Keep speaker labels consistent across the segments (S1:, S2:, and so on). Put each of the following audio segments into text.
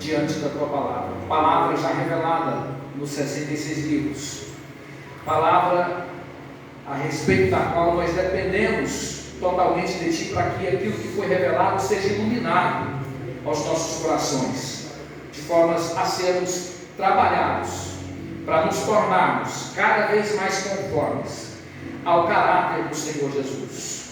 S1: diante da tua palavra. Palavra já revelada nos 66 livros. Palavra a respeito da qual nós dependemos totalmente de ti, para que aquilo que foi revelado seja iluminado aos nossos corações, de formas a sermos trabalhados, para nos tornarmos cada vez mais conformes ao caráter do Senhor Jesus.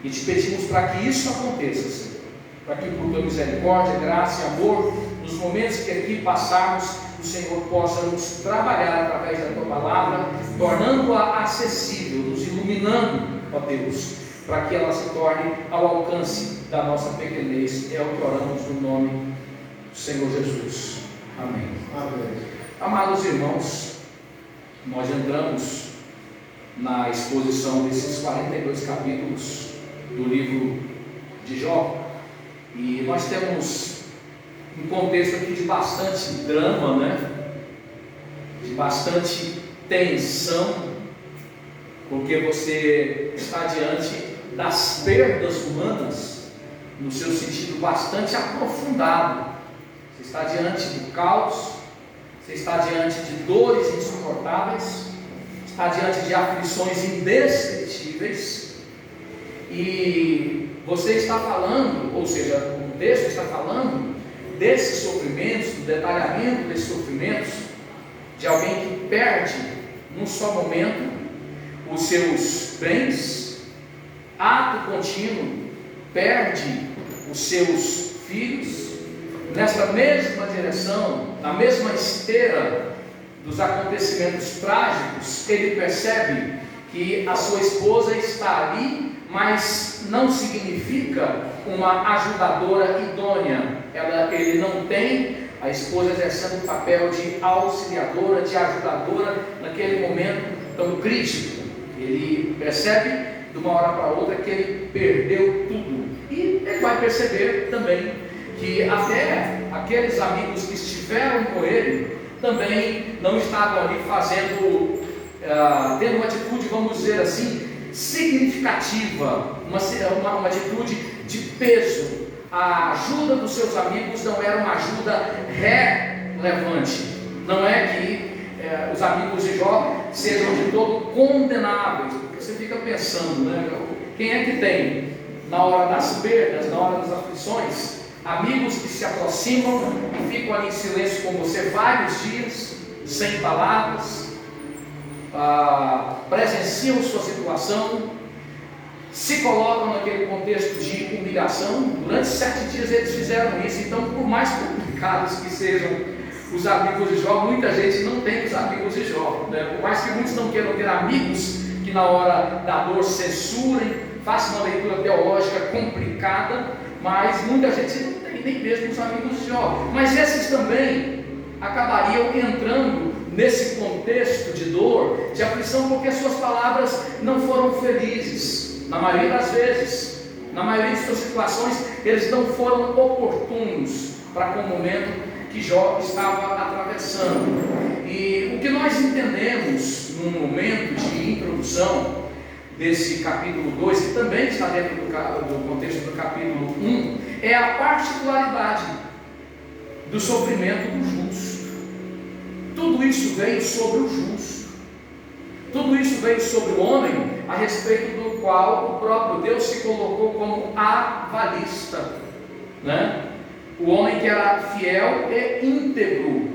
S1: E te pedimos para que isso aconteça, Senhor, para que por tua misericórdia, graça e amor, nos momentos que aqui passarmos, o Senhor possa nos trabalhar através da tua palavra, tornando-a acessível, nos iluminando, ó Deus, para que ela se torne ao alcance da nossa pequenez. É o que oramos no nome do Senhor Jesus. Amém.
S2: Amém.
S1: Amados irmãos, nós entramos na exposição desses 42 capítulos do livro de Jó, e nós temos um contexto aqui de bastante drama, né? De bastante tensão, porque você está diante das perdas humanas no seu sentido bastante aprofundado. Você está diante do caos, você está diante de dores insuportáveis, está diante de aflições indescritíveis, e você está falando, ou seja, o texto está falando desses sofrimentos, do detalhamento desses sofrimentos, de alguém que perde num só momento os seus bens, ato contínuo, perde os seus filhos. Nesta mesma direção, na mesma esteira dos acontecimentos trágicos, ele percebe que a sua esposa está ali, mas não significa uma ajudadora idônea. Ele não tem a esposa exercendo o papel de auxiliadora, de ajudadora naquele momento tão crítico. Ele percebe de uma hora para outra que ele perdeu tudo, e ele vai perceber também que até aqueles amigos que estiveram com ele também não estavam ali tendo uma atitude, vamos dizer assim, significativa, uma atitude de peso. A ajuda dos seus amigos não era uma ajuda relevante. Não é que os amigos de Jó sejam de todo condenáveis, porque você fica pensando, né? Quem é que tem, na hora das perdas, na hora das aflições, amigos que se aproximam e ficam ali em silêncio com você vários dias, sem palavras, presenciam sua situação, se colocam naquele contexto de humilhação? Durante 7 dias eles fizeram isso. Então, por mais complicados que sejam os amigos de Jó, muita gente não tem os amigos de Jó, né? Por mais que muitos não queiram ter amigos que na hora da dor censurem, façam uma leitura teológica complicada, mas muita gente não tem nem mesmo os amigos de Jó. Mas esses também acabariam entrando nesse contexto de dor, de aflição, porque suas palavras não foram felizes. Na maioria das vezes, na maioria de suas situações, eles não foram oportunos para com o momento que Jó estava atravessando. E o que nós entendemos no momento de introdução desse capítulo 2, que também está dentro do contexto do capítulo 1, é a particularidade do sofrimento do justo. Tudo isso veio sobre o justo. Tudo isso veio sobre o homem, a respeito do qual o próprio Deus se colocou como avalista, né? O homem que era fiel e íntegro.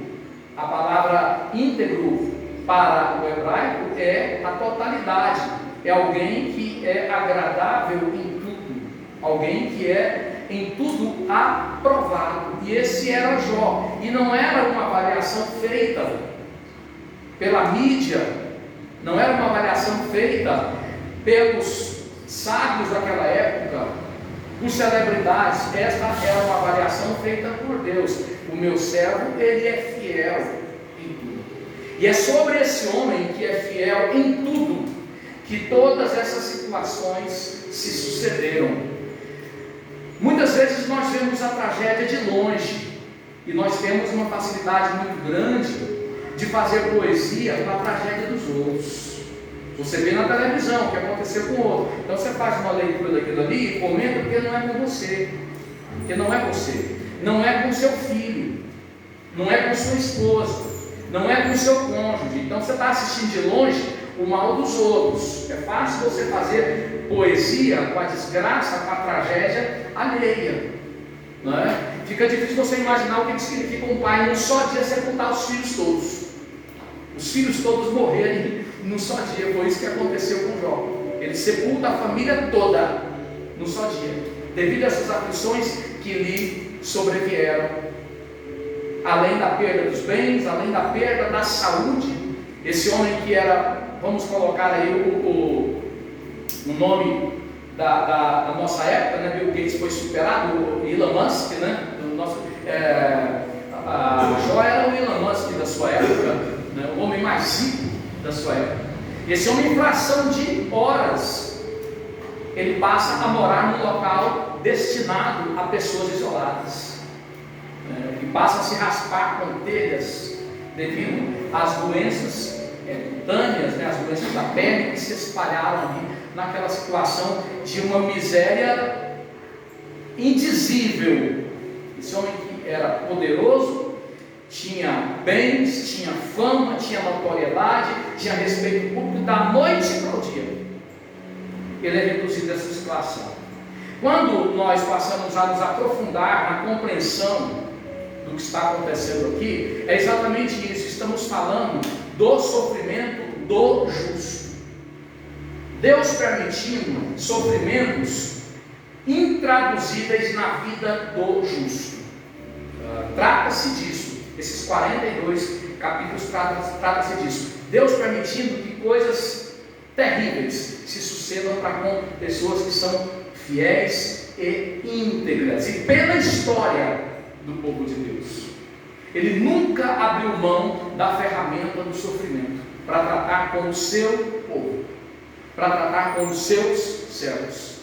S1: A palavra íntegro para o hebraico é a totalidade. É alguém que é agradável em tudo, alguém que é em tudo aprovado. E esse era Jó. E não era uma avaliação feita pela mídia, não era uma avaliação feita pelos sábios daquela época, por celebridades. Esta era uma avaliação feita por Deus. O meu servo, ele é fiel em tudo. E é sobre esse homem que é fiel em tudo que todas essas situações se sucederam. Muitas vezes nós vemos a tragédia de longe, e nós temos uma facilidade muito grande de fazer poesia com a tragédia dos outros. Você vê na televisão o que aconteceu com o outro, então você faz uma leitura daquilo ali e comenta, porque não é com você, porque não é você, não é com seu filho, não é com sua esposa, não é com seu cônjuge. Então você está assistindo de longe o mal dos outros. É fácil você fazer poesia com a desgraça, com a tragédia alheia, não é? Fica difícil você imaginar o que significa um pai num só dia sepultar os filhos todos. Os filhos todos morrerem num só dia. Foi isso que aconteceu com Jó. Ele sepulta a família toda num só dia, devido a essas aflições que lhe sobrevieram. Além da perda dos bens, além da perda da saúde. Esse homem que era, vamos colocar aí o nome da nossa época, né? Bill Gates foi superado, o Elon Musk, né? Jó era o Elon Musk da sua época, né? O homem mais rico da sua época. Esse homem, em fração de horas, ele passa a morar num local destinado a pessoas isoladas, e passa a se raspar com telhas devido às doenças cutâneas, né? As doenças da pele que se espalharam ali naquela situação de uma miséria indizível. Esse homem que era poderoso, tinha bens, tinha fama, tinha notoriedade, tinha respeito público, da noite para o dia ele é reduzido a essa situação. Quando nós passamos a nos aprofundar na compreensão do que está acontecendo aqui, é exatamente isso. Estamos falando do sofrimento do justo. Deus permitindo sofrimentos intraduzíveis na vida do justo. Trata-se disso. Esses 42 capítulos trata-se disso. Deus permitindo que coisas terríveis se sucedam para com pessoas que são fiéis e íntegras. E pela história do povo de Deus, Ele nunca abriu mão da ferramenta do sofrimento para tratar com o seu povo, para tratar com os seus servos.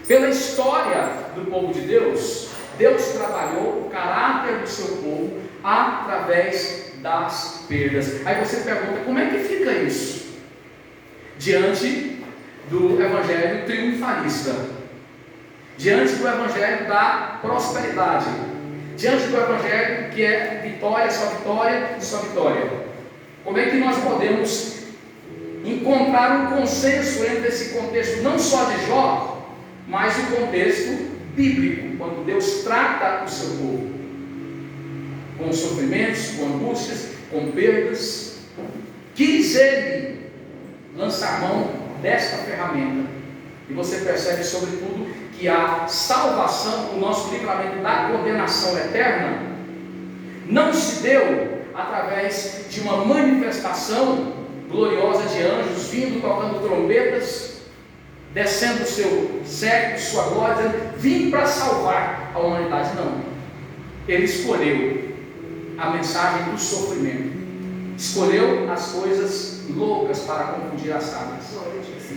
S1: Pela história do povo de Deus, Deus trabalhou o caráter do seu povo através das perdas. Aí você pergunta, como é que fica isso diante do evangelho triunfalista, diante do evangelho da prosperidade, diante do evangelho que é vitória e só vitória? Como é que nós podemos encontrar um consenso entre esse contexto não só de Jó, mas o contexto bíblico, quando Deus trata o seu povo com sofrimentos, com angústias, com perdas? Quis Ele lançar mão desta ferramenta, e você percebe sobretudo que a salvação, o nosso livramento da condenação eterna, não se deu através de uma manifestação gloriosa de anjos vindo tocando trombetas, descendo o seu século, sua glória, dizendo, vim para salvar a humanidade. Não, Ele escolheu a mensagem do sofrimento, escolheu as coisas loucas para confundir as sábias,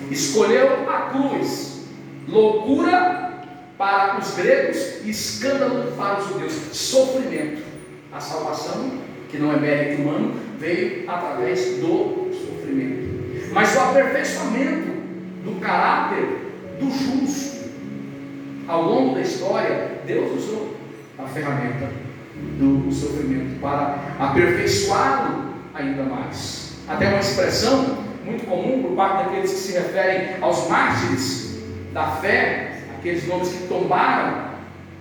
S1: escolheu a cruz, loucura para os gregos e escândalo para os judeus. Sofrimento. A salvação, que não é mérito humano, veio através do sofrimento. Mas o aperfeiçoamento do caráter do justo, ao longo da história, Deus usou a ferramenta do sofrimento para aperfeiçoá-lo ainda mais. Até uma expressão muito comum por parte daqueles que se referem aos mártires da fé, aqueles nomes que tombaram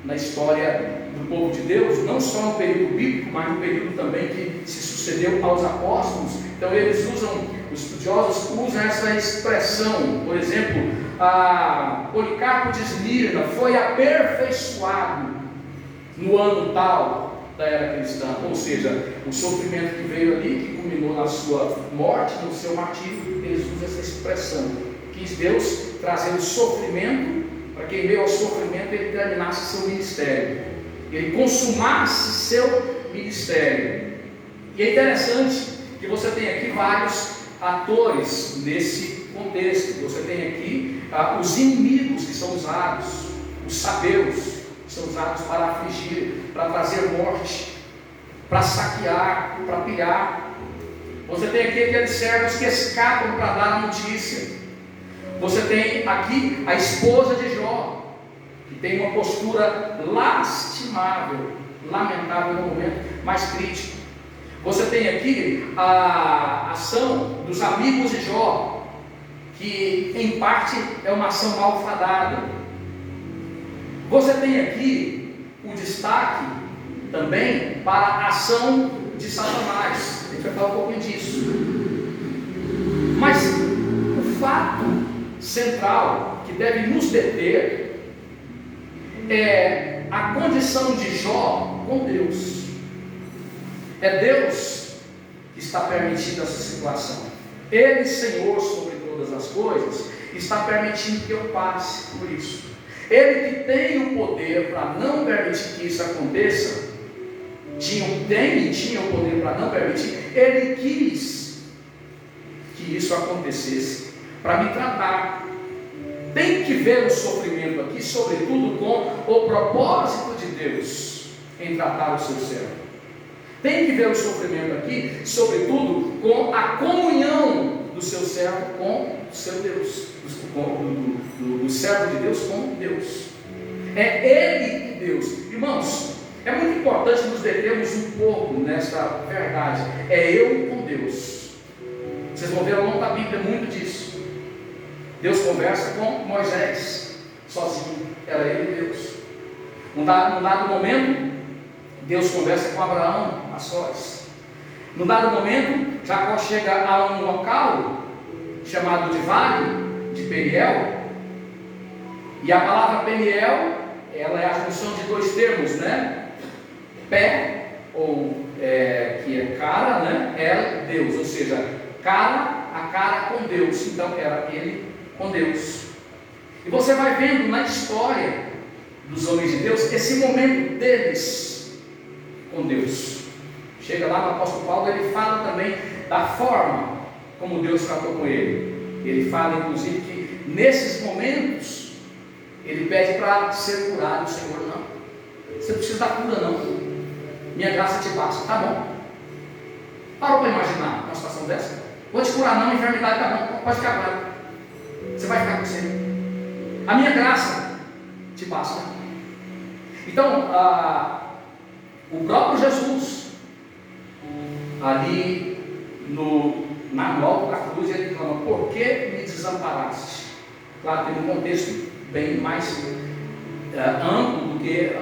S1: na história do povo de Deus, não só no período bíblico, mas no período também que se sucedeu aos apóstolos. Então eles usam, os estudiosos usam essa expressão. Por exemplo, Policarpo de Esmirna foi aperfeiçoado no ano tal da era cristã, ou seja, o sofrimento que veio ali, que culminou na sua morte, no seu martírio. Eles usam essa expressão. Quis Deus trazer o sofrimento para que em meio ao sofrimento ele terminasse seu ministério, ele consumasse seu ministério. E é interessante que você tem aqui vários atores nesse contexto. Você tem aqui os inimigos que são usados, os sabeus que são usados para afligir, para trazer morte, para saquear, para pilhar. Você tem aqui aqueles servos que escapam para dar a notícia. Você tem aqui a esposa de Jó, que tem uma postura lastimável lamentável no momento mais crítico. Você tem aqui a ação dos amigos de Jó, que em parte é uma ação malfadada. Você tem aqui o destaque também para a ação de Satanás. A gente vai falar um pouquinho disso. Mas o fato central que deve nos deter é a condição de Jó com Deus. É Deus que está permitindo essa situação. Ele, Senhor sobre todas as coisas, está permitindo que eu passe por isso. Ele que tem o poder para não permitir que isso aconteça, tinha o poder para não permitir, ele quis que isso acontecesse para me tratar. Tem que ver o sofrimento aqui, sobretudo com o propósito de Deus em tratar o seu servo. Tem que ver o sofrimento aqui, sobretudo com a comunhão do seu servo com o seu Deus, do servo de Deus com Deus. É ele e Deus. Irmãos, é muito importante nos determos um pouco nesta verdade. É eu com Deus. Vocês vão ver ao longo da Bíblia muito disso. Deus conversa com Moisés sozinho. Era ele e Deus. Num dado momento, Deus conversa com Abraão a sós. Num dado momento, Jacó chega a um local chamado de Vale de Peniel. E a palavra Peniel, ela é a junção de dois termos, né? Pé, ou que é cara, né? É Deus, ou seja, cara a cara com Deus. Então era ele com Deus. E você vai vendo na história dos homens de Deus esse momento deles com Deus. Chega lá no apóstolo Paulo, ele fala também da forma como Deus tratou com ele. Ele fala inclusive que nesses momentos ele pede para ser curado. O Senhor, não, você não precisa da cura não, minha graça te basta. Tá bom. Parou para imaginar uma situação dessa? Vou te curar não, a enfermidade tá bom, pode ficar agora, você vai ficar com você. A minha graça te basta. Então o próprio Jesus ali no alto da cruz, ele fala: por que me desamparaste? Claro, tem um contexto bem mais amplo do que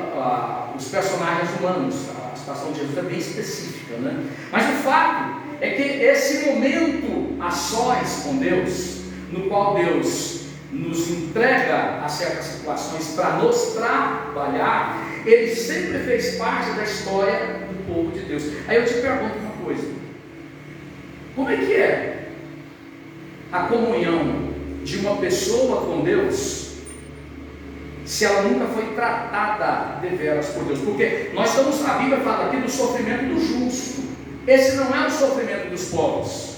S1: os personagens humanos. A situação de Jesus é bem específica, né? Mas o fato é que esse momento a sós com Deus, no qual Deus nos entrega a certas situações para nos trabalhar, ele sempre fez parte da história do povo de Deus. Aí eu te pergunto uma coisa: como é que é a comunhão de uma pessoa com Deus se ela nunca foi tratada deveras por Deus? Porque nós estamos, a Bíblia fala aqui do sofrimento do justo. Esse não é o sofrimento dos pobres.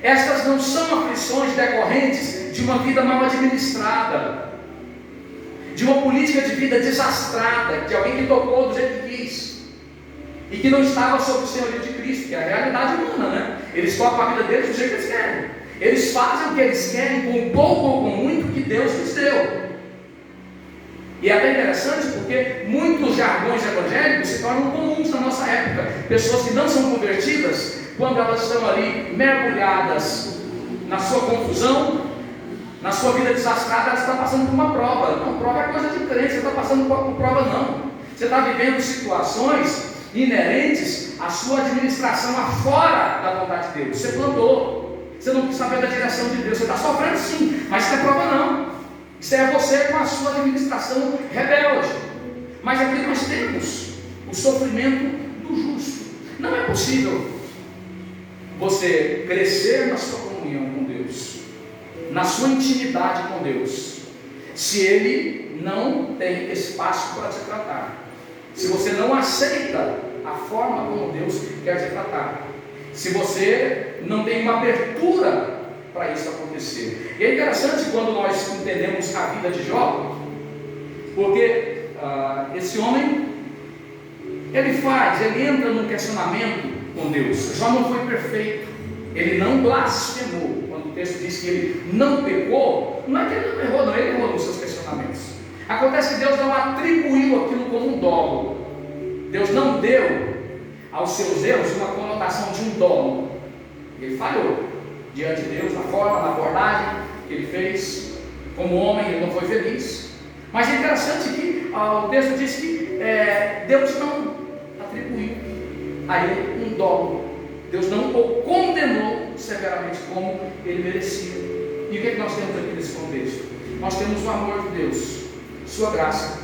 S1: Estas não são aflições decorrentes de uma vida mal administrada, de uma política de vida desastrada, de alguém que tocou do jeito que quis e que não estava sob o senhorio de Cristo, que é a realidade humana, né? Eles tocam a vida deles do jeito que eles querem. Eles fazem o que eles querem com pouco ou com muito que Deus lhes deu. E é até interessante porque muitos jargões evangélicos se tornam comuns na nossa época. Pessoas que não são convertidas, quando elas estão ali mergulhadas na sua confusão, na sua vida desastrada, elas estão passando por uma prova. Não, prova é coisa de crente, você está passando por prova não. Você está vivendo situações inerentes à sua administração afora da vontade de Deus. Você plantou, você não quis saber da direção de Deus, você está sofrendo sim, mas isso não é prova não. Isso é você com a sua administração rebelde. Mas aqui nós temos o sofrimento do justo. Não é possível você crescer na sua comunhão com Deus, na sua intimidade com Deus, se Ele não tem espaço para te tratar, se você não aceita a forma como Deus quer te tratar, se você não tem uma abertura para isso acontecer. E é interessante quando nós entendemos a vida de Jó, porque esse homem, ele entra num questionamento com Deus. Jó não foi perfeito, ele não blasfemou. Quando o texto diz que ele não pecou, não é que ele não errou, não, ele errou nos seus questionamentos. Acontece que Deus não atribuiu aquilo como um dolo. Deus não deu aos seus erros uma conotação de um dolo. Ele falhou diante de Deus, na forma, na abordagem que ele fez. Como homem, ele não foi feliz. Mas é interessante que o texto diz que Deus não atribuiu a ele um dolo. Deus não o condenou severamente como ele merecia. E o que é que nós temos aqui nesse contexto? Nós temos o amor de Deus, sua graça.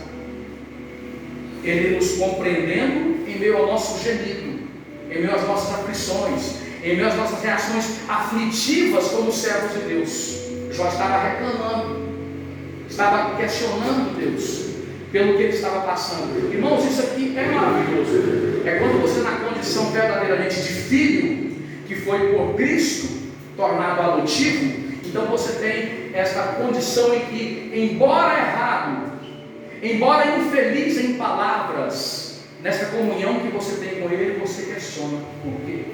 S1: Ele nos compreendendo em meio ao nosso gemido, em meio às nossas aflições, em meio às nossas reações aflitivas como servos de Deus. Jó estava reclamando, estava questionando Deus pelo que ele estava passando. Irmãos, isso aqui é maravilhoso. É quando você, na condição verdadeiramente de filho, que foi por Cristo tornado adotivo, então você tem esta condição em que, embora errado, embora infeliz em palavras, nessa comunhão que você tem com Ele, você questiona: por quê?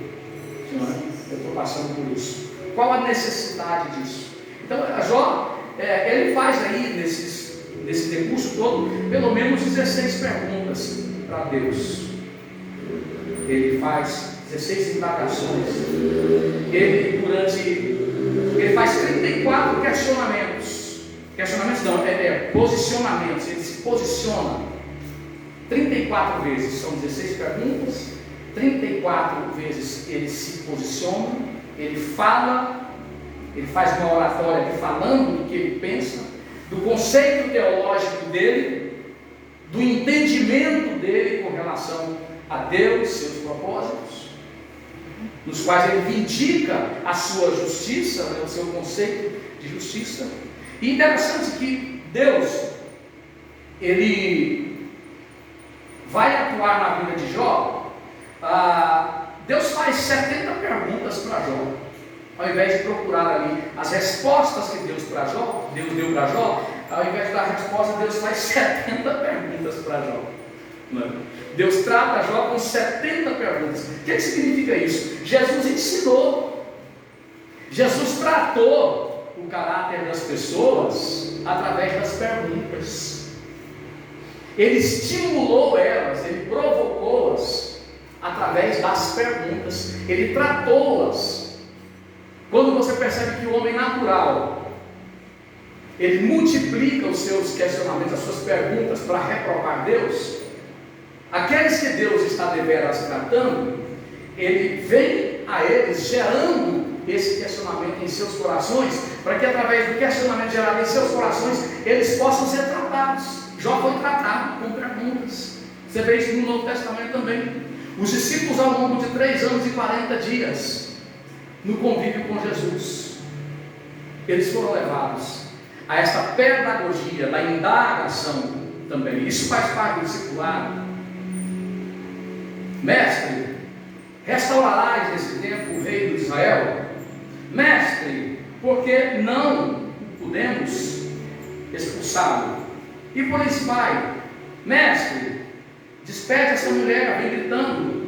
S1: Senhor, eu estou passando por isso. Qual a necessidade disso? Então, Jó, ele faz aí, nesse decurso todo, pelo menos 16 perguntas para Deus. Ele faz 16 indagações. Ele faz 34 questionamentos. Questionamentos não, posicionamentos. Ele se posiciona 34 vezes. São 16 perguntas. 34 vezes ele se posiciona. Ele fala. Ele faz uma oratória aqui falando do que ele pensa, do conceito teológico dele, do entendimento dele com relação a Deus, seus propósitos, nos quais ele vindica a sua justiça, o seu conceito de justiça. E interessante que Deus, ele vai atuar na vida de Jó. Deus faz 70 perguntas para Jó. Ao invés de procurar ali as respostas que Deus deu para Jó, ao invés de dar a resposta, Deus faz 70 perguntas para Jó. Deus trata Jó com 70 perguntas. O que significa isso? Jesus ensinou, Jesus tratou o caráter das pessoas através das perguntas. Ele estimulou elas, ele provocou-as através das perguntas, ele tratou-as. Quando você percebe que o homem natural, ele multiplica os seus questionamentos, as suas perguntas para reprovar Deus, aqueles que Deus está deveras tratando, ele vem a eles gerando esse questionamento em seus corações, para que através do questionamento gerado em seus corações, eles possam ser tratados. Jó foi tratado com perguntas. Você vê isso no Novo Testamento também. Os discípulos, ao longo de 3 anos e 40 dias, no convívio com Jesus, eles foram levados a esta pedagogia da indagação também. Isso faz parte do discipulado. Mestre, restaurarás nesse tempo o reino de Israel? Mestre, por que não podemos expulsá-lo? E por isso vai: mestre, despede essa mulher, vem gritando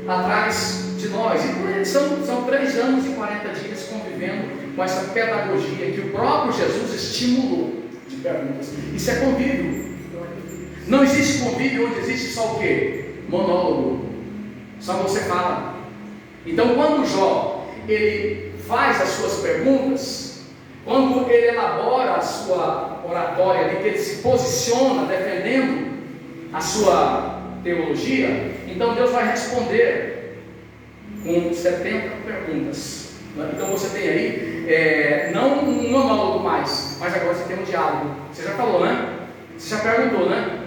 S1: atrás de nós. E são 3 anos e 40 dias convivendo com essa pedagogia que o próprio Jesus estimulou de perguntas. Isso é convívio. Não existe convívio onde existe só o quê? Monólogo. Só você fala. Então, quando Jó ele faz as suas perguntas, quando ele elabora a sua oratória, que ele se posiciona defendendo a sua teologia, então Deus vai responder com 70 perguntas. Então você tem aí, não um monólogo mais, mas agora você tem um diálogo. Você já falou, né? Você já perguntou, né?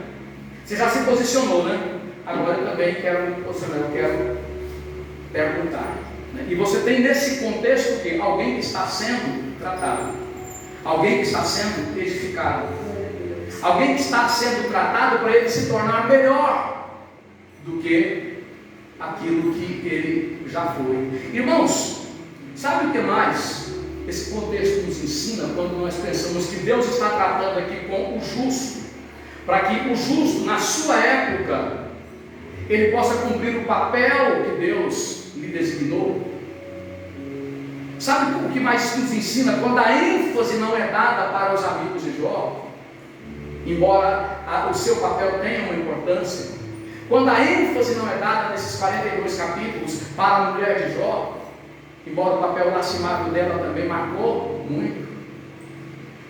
S1: Você já se posicionou, né? Agora eu também quero posicionar, eu quero perguntar. E você tem nesse contexto que alguém que está sendo tratado, alguém que está sendo edificado, alguém que está sendo tratado para ele se tornar melhor do que aquilo que ele já foi. Irmãos, sabe o que mais esse contexto nos ensina quando nós pensamos que Deus está tratando aqui com o justo, para que o justo, na sua época, ele possa cumprir o papel que Deus lhe designou? Sabe o que mais nos ensina quando a ênfase não é dada para os amigos de Jó? embora o seu papel tenha uma importância. Quando a ênfase não é dada nesses 42 capítulos para a mulher de Jó, embora o papel lastimável dela também marcou muito.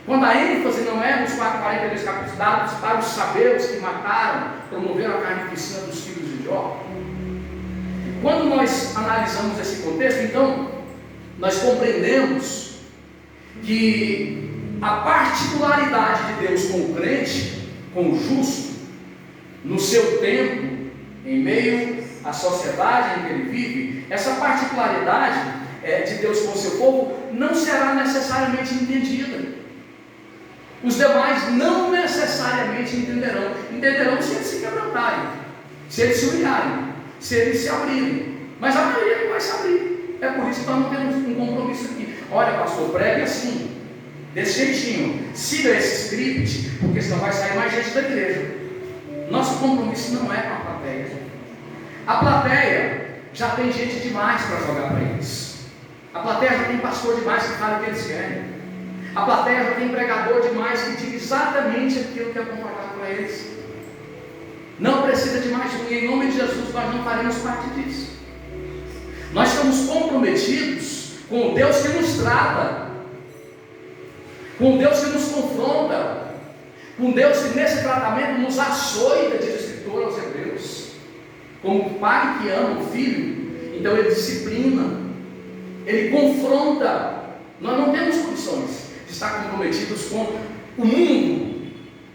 S1: Quando a ênfase não é nos 42 capítulos dados para os sabeus que mataram, promoveram a carnificina dos filhos de Jó. Quando nós analisamos esse contexto, então, nós compreendemos que a particularidade de Deus com o crente, com o justo, no seu tempo, em meio à sociedade em que ele vive, essa particularidade de Deus com o seu povo não será necessariamente entendida. Os demais não necessariamente entenderão. Entenderão se eles se quebrantarem, se eles se humilharem, se eles se abrirem. Mas a maioria não vai se abrir. É por isso que nós não temos um compromisso aqui. Olha, pastor, pregue assim, desse jeitinho. Siga esse script, porque senão vai sair mais gente da igreja. Nosso compromisso não é com a plateia. A plateia já tem gente demais para jogar para eles. A plateia já tem pastor demais que fala o que eles querem. A plateia já tem pregador demais que diz exatamente aquilo que é confortável para eles. Não precisa de mais um, e em nome de Jesus nós não faremos parte disso. Nós estamos comprometidos com o Deus que nos trata, com o Deus que nos confronta, com Deus que nesse tratamento nos açoita, diz o escritor aos Hebreus, como o pai que ama o filho. Então ele disciplina, ele confronta. Nós não temos condições de estar comprometidos com o mundo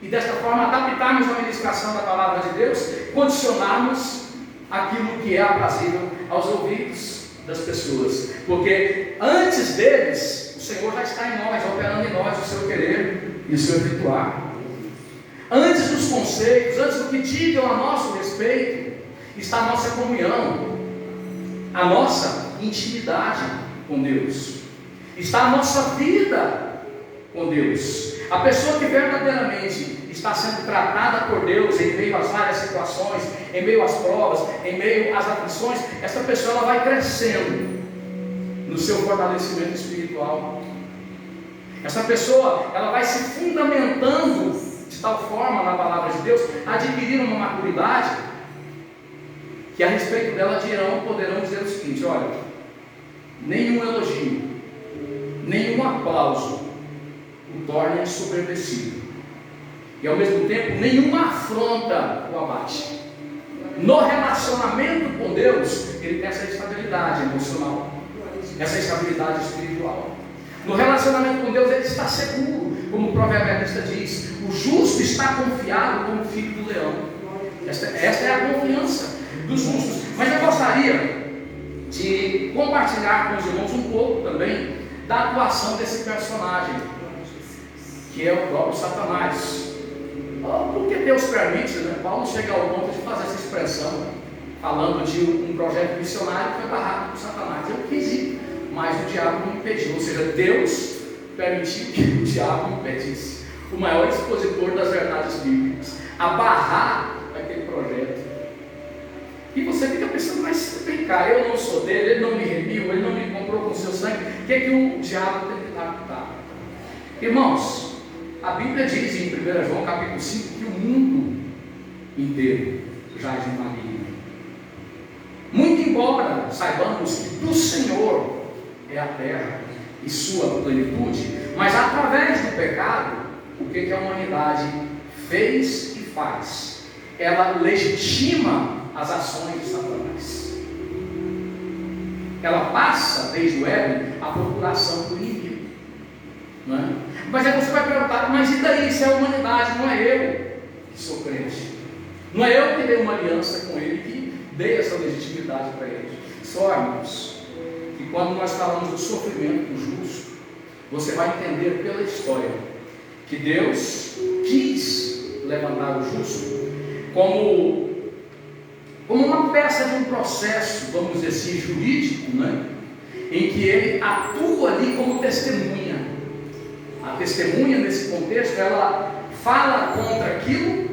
S1: e desta forma adaptarmos a ministração da palavra de Deus, condicionarmos aquilo que é aprazível aos ouvidos das pessoas, porque antes deles o Senhor já está em nós, operando em nós o seu querer e o seu efetuar. Antes dos conceitos, antes do que digam a nosso respeito, está a nossa comunhão, a nossa intimidade com Deus, está a nossa vida com Deus. A pessoa que verdadeiramente está sendo tratada por Deus em meio às várias situações, em meio às provas, em meio às aflições, essa pessoa ela vai crescendo no seu fortalecimento espiritual. Essa pessoa ela vai se fundamentando de tal forma na palavra de Deus, adquirir uma maturidade que a respeito dela poderão dizer o seguinte: olha, nenhum elogio, nenhum aplauso o torna ensoberbecido, e ao mesmo tempo nenhuma afronta o abate. No relacionamento com Deus ele tem essa estabilidade emocional, essa estabilidade espiritual. No relacionamento com Deus ele está seguro, como o proverbista diz: o justo está confiado como filho do leão. Esta é a confiança dos justos. Mas eu gostaria de compartilhar com os irmãos um pouco também da atuação desse personagem, que é o próprio Satanás. Porque Deus permite, né? Paulo chega ao ponto de fazer essa expressão, falando de um projeto missionário que foi barrado por Satanás. Eu quis ir, mas o diabo me impediu. Ou seja, Deus permitiu que o diabo impedisse o maior expositor das verdades bíblicas a barrar aquele projeto. E você fica pensando: mas vem cá, eu não sou dele, ele não me remiu, ele não me comprou com seu sangue, o que é que o diabo tem que dar? Irmãos, a Bíblia diz em 1 João capítulo 5 que o mundo inteiro jaz em maligno. Muito embora saibamos que do Senhor é a terra e sua plenitude, mas através do pecado, o que a humanidade fez e faz? Ela legitima as ações de Satanás. Ela passa desde o Éden a procuração do inimigo, não é? Mas aí você vai perguntar: mas e daí se é a humanidade? Não é eu que sou crente, não é eu que dei uma aliança com ele, que dei essa legitimidade para ele. Só, irmãos, que quando nós falamos do sofrimento do justo, você vai entender pela história que Deus quis levantar o justo como uma peça de um processo, vamos dizer assim, jurídico, né? Em que ele atua ali como testemunha. A testemunha, nesse contexto, ela fala contra aquilo,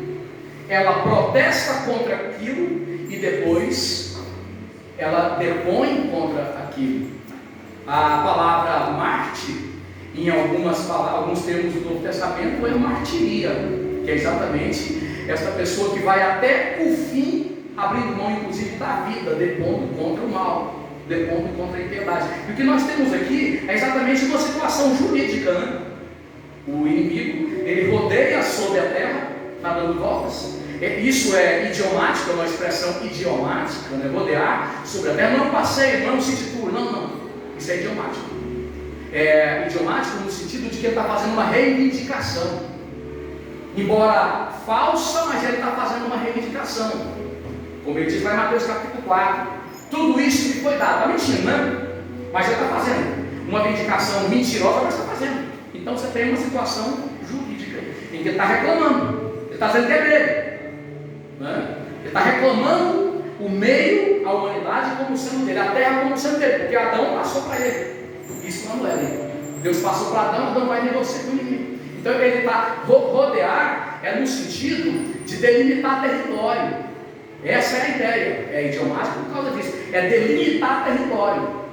S1: ela protesta contra aquilo e depois ela depõe contra aquilo. A palavra mártir, em alguns termos do Novo Testamento, é martiria. que é exatamente esta pessoa que vai até o fim, abrindo mão inclusive da vida, depondo contra o mal, depondo contra a impiedade. E o que nós temos aqui é exatamente uma situação jurídica, né? O inimigo, ele rodeia sobre a terra, está dando voltas. Isso é idiomático, é uma expressão idiomática, né? Rodear sobre a terra, não passeio, não se titula, não. Isso é idiomático. É idiomático no sentido de que ele está fazendo uma reivindicação. Embora falsa, mas ele está fazendo uma reivindicação. Como ele diz lá em Mateus capítulo 4. Tudo isso me foi dado. Está mentindo, né? Mas ele está fazendo uma reivindicação mentirosa, mas está fazendo. Então você tem uma situação jurídica em que ele está reclamando. Ele está dizendo que é dele. Né? Ele está reclamando o meio, a humanidade como sendo dele, a terra como sendo dele, porque Adão passou para ele. Isso não é dele. Deus passou para Adão, Adão vai negociar com o inimigo. Então ele está rodear, é no sentido de delimitar território. Essa é a ideia. É idiomático por causa disso. É delimitar território.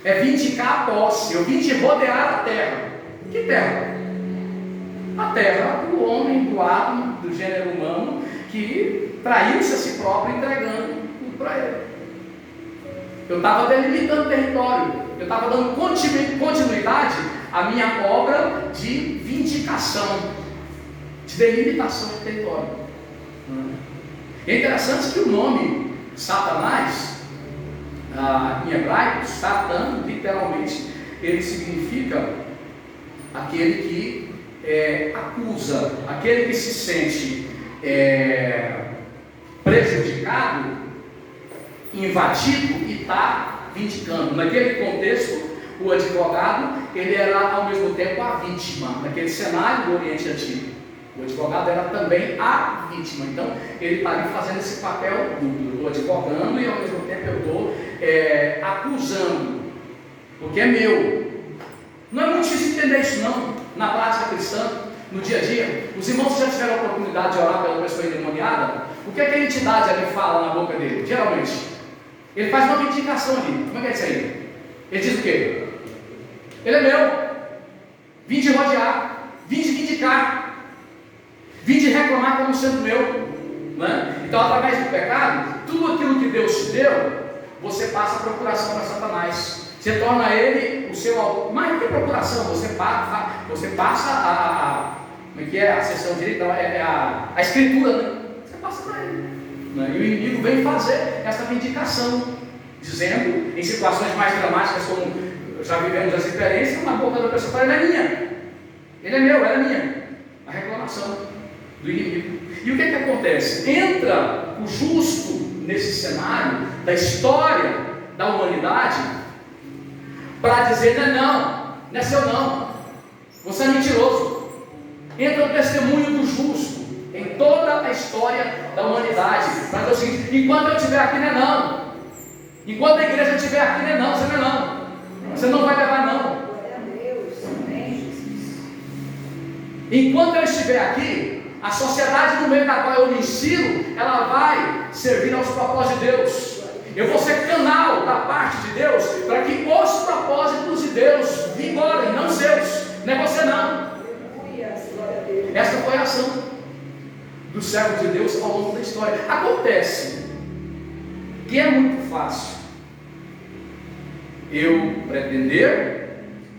S1: É vindicar a posse. Eu vim de rodear a terra. Que terra? A terra do homem, do átomo, do gênero humano, que traiu-se a si próprio, entregando tudo para ele. Eu estava delimitando território. Eu estava dando continuidade à minha obra de vindicação, de delimitação de território. É interessante que o nome Satanás, em hebraico, Satan, literalmente, ele significa aquele que acusa, aquele que se sente prejudicado, invadido e está vindicando. Naquele contexto, o advogado, ele era ao mesmo tempo a vítima. Naquele cenário do Oriente Antigo, o advogado era também a vítima. Então, ele está ali fazendo esse papel duplo, advogando e ao mesmo tempo eu estou acusando, porque é meu. Não é muito difícil entender isso não, na prática cristã, no dia a dia. Os irmãos já tiveram a oportunidade de orar pela pessoa endemoniada. O que é que a entidade ali fala na boca dele? Geralmente, ele faz uma vindicação ali. Como é que é isso aí? Ele diz o quê? Ele é meu. Vim de rodear, vim de vindicar, vim de reclamar como sendo meu. Não é? Então, através do pecado, tudo aquilo que Deus te deu, você passa a procuração para Satanás. Você torna ele o seu autor. Mais do que procuração, você passa a como é que é? A seção direita, a escritura, né? Você passa para ele. Né? E o inimigo vem fazer essa vindicação, dizendo, em situações mais dramáticas, como já vivemos essa experiência, na boca da pessoa fala, ele é minha. Ele é meu, ela é minha. A reclamação do inimigo. E o que acontece? Entra o justo nesse cenário da história da humanidade para dizer, não é seu não, você é mentiroso. Entra o testemunho do justo em toda a história da humanidade para dizer o seguinte, enquanto eu estiver aqui não é não, enquanto a igreja estiver aqui não é não, você não é não, você não vai levar não. Enquanto eu estiver aqui, a sociedade no meio da qual eu me insiro, ela vai servir aos propósitos de Deus. Eu vou ser canal da parte de Deus para que os propósitos de Deus vigorem, não seus. Não é você não. Esta foi a ação do servo de Deus ao longo da história. Acontece que é muito fácil eu pretender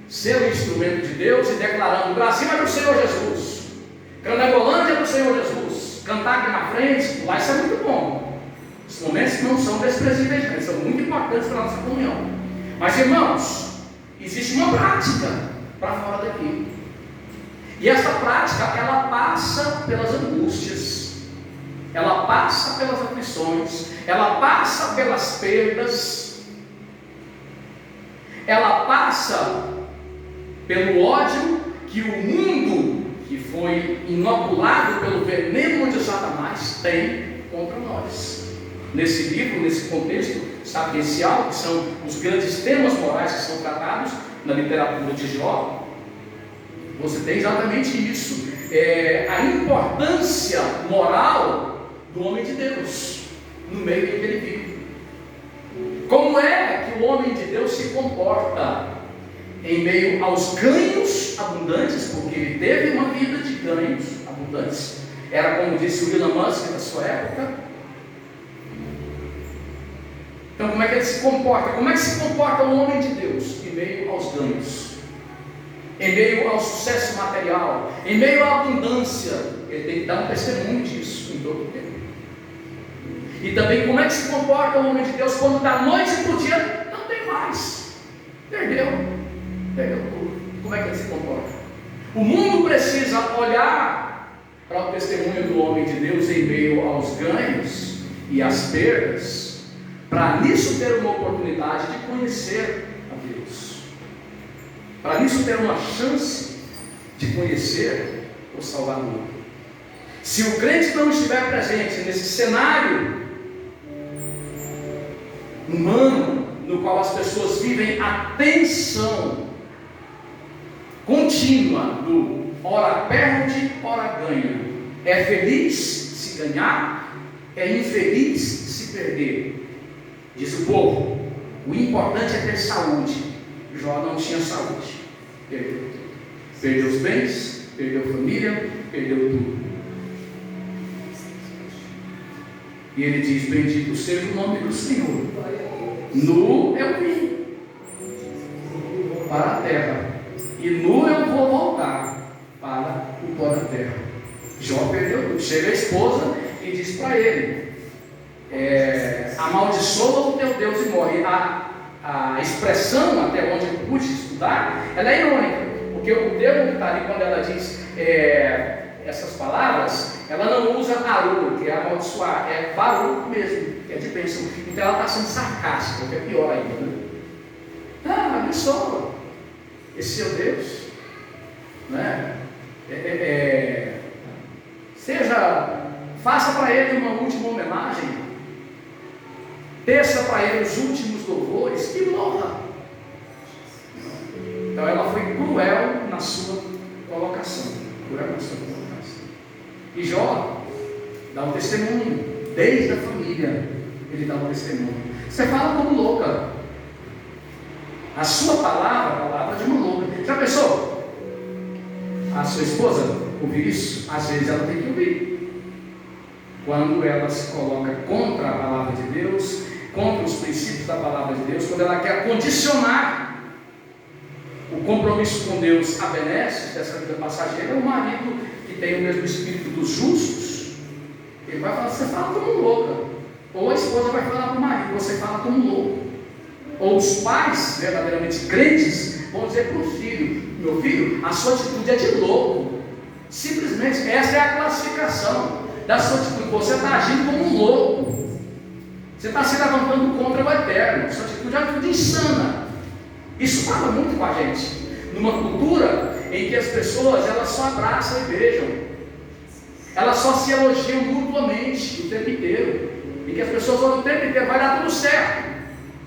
S1: ser o instrumento de Deus e declarando: o Brasil é do Senhor Jesus, Canagolândia é do Senhor Jesus, cantar aqui na frente, lá, isso é muito bom. Os momentos não são desprezíveis, eles são muito importantes para a nossa comunhão. Mas, irmãos, existe uma prática para fora daqui. E essa prática, ela passa pelas angústias, ela passa pelas aflições, ela passa pelas perdas, ela passa pelo ódio que o mundo, que foi inoculado pelo veneno de Satanás, tem contra nós. Nesse livro, nesse contexto sapiencial, que são os grandes temas morais que são tratados na literatura de Jó, você tem exatamente isso, a importância moral do homem de Deus no meio em que ele vive. Como é que o homem de Deus se comporta em meio aos ganhos abundantes, porque ele teve uma vida de ganhos abundantes. abundantes. Era, como disse o Elon Musk da sua época. Então, como é que ele se comporta? Como é que se comporta o homem de Deus em meio aos ganhos, em meio ao sucesso material, em meio à abundância? Ele tem que dar um testemunho disso em todo o tempo. E também como é que se comporta o homem de Deus quando da noite para o dia não tem mais, perdeu tudo. Como é que ele se comporta? O mundo precisa olhar para o testemunho do homem de Deus em meio aos ganhos e às perdas, para nisso ter uma oportunidade de conhecer a Deus, para nisso ter uma chance de conhecer o Salvador. Se o crente não estiver presente nesse cenário humano, no qual as pessoas vivem a tensão contínua do ora perde, ora ganha, é feliz se ganhar, é infeliz se perder. Diz o povo, o importante é ter saúde. Jó não tinha saúde, perdeu os bens, perdeu a família, perdeu tudo. E ele diz, bendito seja o nome do Senhor. Nu eu vim para a terra, e nu eu vou voltar para o pó da terra. Jó perdeu tudo. Chega a esposa e diz para ele, amaldiçoa o teu Deus e morre. A expressão, até onde eu pude estudar, ela é irônica, porque o termo que está ali, quando ela diz essas palavras, ela não usa aru, que é amaldiçoar, é baru mesmo, que é de bênção. Então ela está sendo sarcástica, que é pior ainda, né? Abençoa esse seu Deus, né? Faça para ele uma última homenagem, desça para ele os últimos louvores e morra. Então ela foi cruel na sua colocação. E Jó dá um testemunho, desde a família ele dá um testemunho. Você fala como louca. A sua palavra, a palavra de uma louca. Já pensou? A sua esposa ouvir isso? Às vezes ela tem que ouvir. Quando ela se coloca contra a palavra de Deus, contra os princípios da palavra de Deus, quando ela quer condicionar o compromisso com Deus a benesses dessa vida passageira, o marido que tem o mesmo espírito dos justos, ele vai falar, você fala como louca. Ou a esposa vai falar para o marido, você fala como louco. Ou os pais, verdadeiramente crentes, vão dizer para o filho, meu filho, a sua atitude é de louco. Simplesmente, essa é a classificação da sua atitude. Você está agindo como um louco. Você está se levantando contra o eterno. Sua atitude é uma atitude insana. Isso fala muito com a gente, numa cultura em que as pessoas elas só abraçam e beijam, elas só se elogiam mutuamente o tempo inteiro, em que as pessoas falam o tempo inteiro, vai dar tudo certo,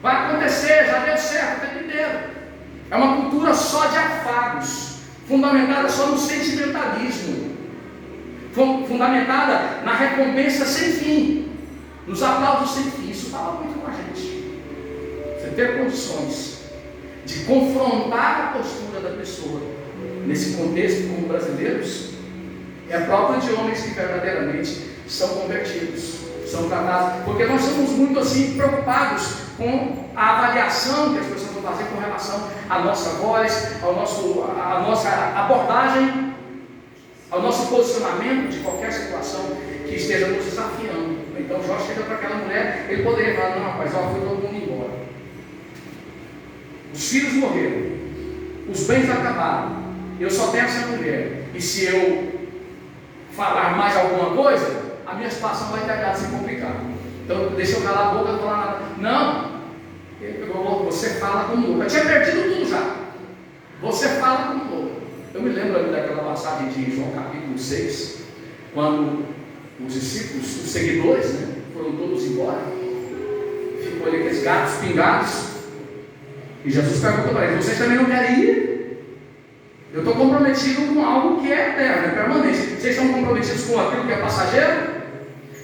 S1: vai acontecer, já deu certo o tempo inteiro. É uma cultura só de afagos, fundamentada só no sentimentalismo, fundamentada na recompensa sem fim, nos aplausos sem fim. Isso fala muito com a gente. Você ter condições de confrontar a postura da pessoa nesse contexto como brasileiros é próprio de homens que verdadeiramente são convertidos, são tratados, porque nós somos muito assim preocupados com a avaliação que as pessoas vão fazer com relação à nossa voz, à nossa abordagem, ao nosso posicionamento de qualquer situação que esteja nos desafiando. Então Jó chega para aquela mulher, ele poderia falar, não rapaz, foi todo mundo embora. Os filhos morreram, os bens acabaram, eu só tenho essa mulher, e se eu falar mais alguma coisa, a minha situação vai ter se complicar. Então deixa eu calar a boca, não falar nada. Não, você fala como louco. Eu tinha perdido tudo já. Você fala como louco. Eu me lembro ali daquela passagem de João capítulo 6, quando os discípulos, os seguidores, né, foram todos embora, ficou ali aqueles gatos pingados. E Jesus perguntou para eles, vocês também não querem ir? Eu estou comprometido com algo que é eterno, é permanente. Vocês estão comprometidos com aquilo que é passageiro?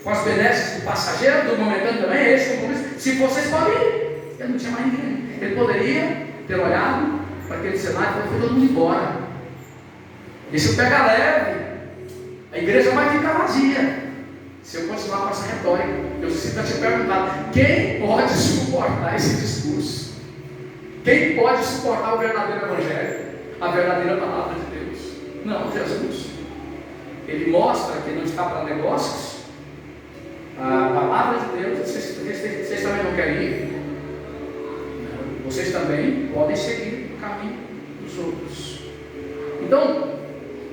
S1: Com as benesses do passageiro, do momentâneo também? É esse compromisso? Se vocês podem ir. Ele não tinha mais ninguém. Ele poderia ter olhado para aquele cenário e falou, foi todo mundo embora. Deixa eu pegar leve. A igreja vai ficar vazia se eu continuar com essa retórica. Eu sinto te perguntar: quem pode suportar esse discurso? Quem pode suportar o verdadeiro evangelho? A verdadeira palavra de Deus? Não, Jesus. Ele mostra que não está para negócios. A palavra de Deus, vocês também não querem ir? Não. Vocês também podem seguir o caminho dos outros. Então,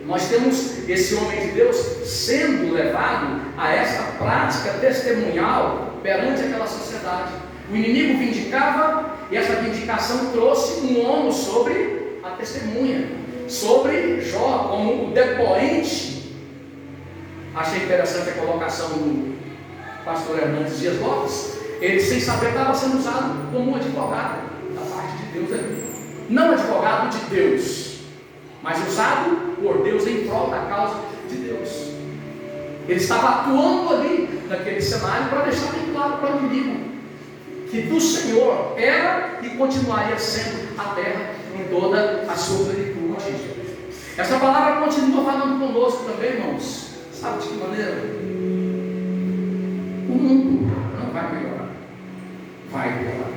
S1: nós temos esse homem de Deus sendo levado a essa prática testemunhal perante aquela sociedade. O inimigo vindicava, e essa vindicação trouxe um ônus sobre a testemunha, sobre Jó, como o depoente. Achei interessante a colocação do pastor Hernandes Dias Lopes. Ele, sem saber, estava sendo usado como advogado da parte de Deus ali. Não advogado de Deus, mas usado por Deus em prol da causa de Deus. Ele estava atuando ali naquele cenário para deixar bem claro para o inimigo que do Senhor era e continuaria sendo a terra em toda a sua plenitude. Essa palavra continua falando conosco também, irmãos. Sabe de que maneira? O mundo não vai melhorar, vai piorar.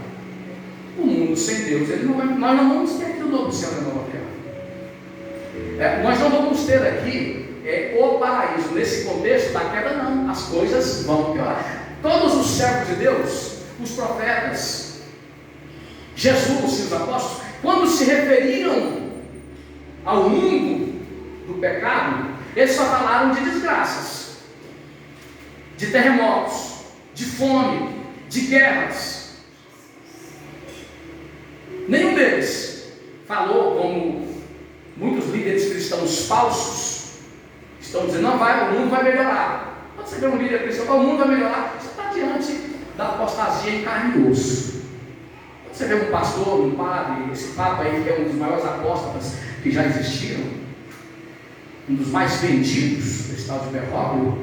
S1: O mundo sem Deus, ele não vai, nós não vamos ter aqui o novo céu e a nova terra. Nós não vamos ter aqui o paraíso. Nesse contexto da queda, não. As coisas vão piorar. Todos os servos de Deus, os profetas, Jesus e os apóstolos, quando se referiram ao mundo do pecado, eles só falaram de desgraças, de terremotos, de fome, de guerras. Nenhum deles falou, como muitos líderes cristãos falsos estão dizendo: não vai, o mundo vai melhorar. Quando você vê um líder cristão, o mundo vai melhorar, você está diante da apostasia em carne e osso. Quando você vê um pastor, um padre, esse papa aí que é um dos maiores apóstolos que já existiram, um dos mais vendidos desse tal de Bergoglio,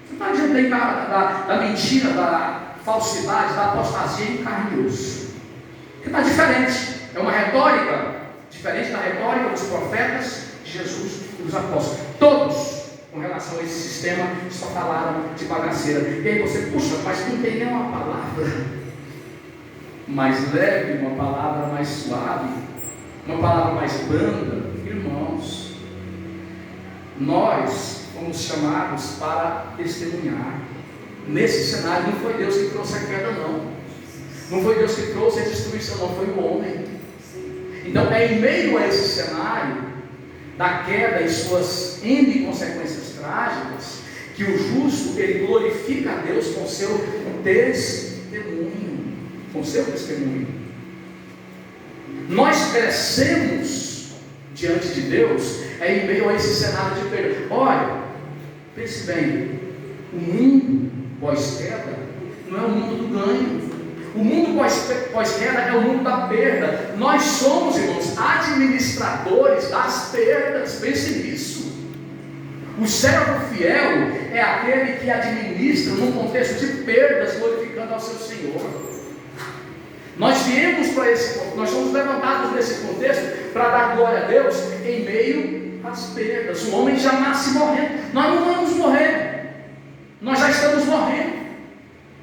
S1: você está diante da mentira, da falsidade, da apostasia em carne e osso. Que está diferente, é uma retórica diferente da retórica dos profetas de Jesus e dos apóstolos. Todos, com relação a esse sistema, só falaram de bagaceira. E aí você, puxa, mas não tem nenhuma palavra mais leve, uma palavra mais suave, uma palavra mais branda. Irmãos, nós fomos chamados para testemunhar. Nesse cenário não foi Deus que trouxe a queda, não. Não foi Deus que trouxe a destruição, não, foi o homem. Então é em meio a esse cenário da queda e suas N consequências trágicas que o justo, ele glorifica a Deus com seu testemunho. Com seu testemunho. Nós crescemos diante de Deus em meio a esse cenário de perda. Olha, pense bem, o mundo pós-queda não é o mundo do ganho. O mundo pós-queda é o mundo da perda. Nós somos, irmãos, administradores das perdas. Pense nisso. O servo fiel é aquele que administra num contexto de perdas, glorificando ao seu Senhor. Nós viemos para esse ponto, nós somos levantados nesse contexto para dar glória a Deus em meio às perdas. O homem já nasce morrendo. Nós não vamos morrer, nós já estamos morrendo.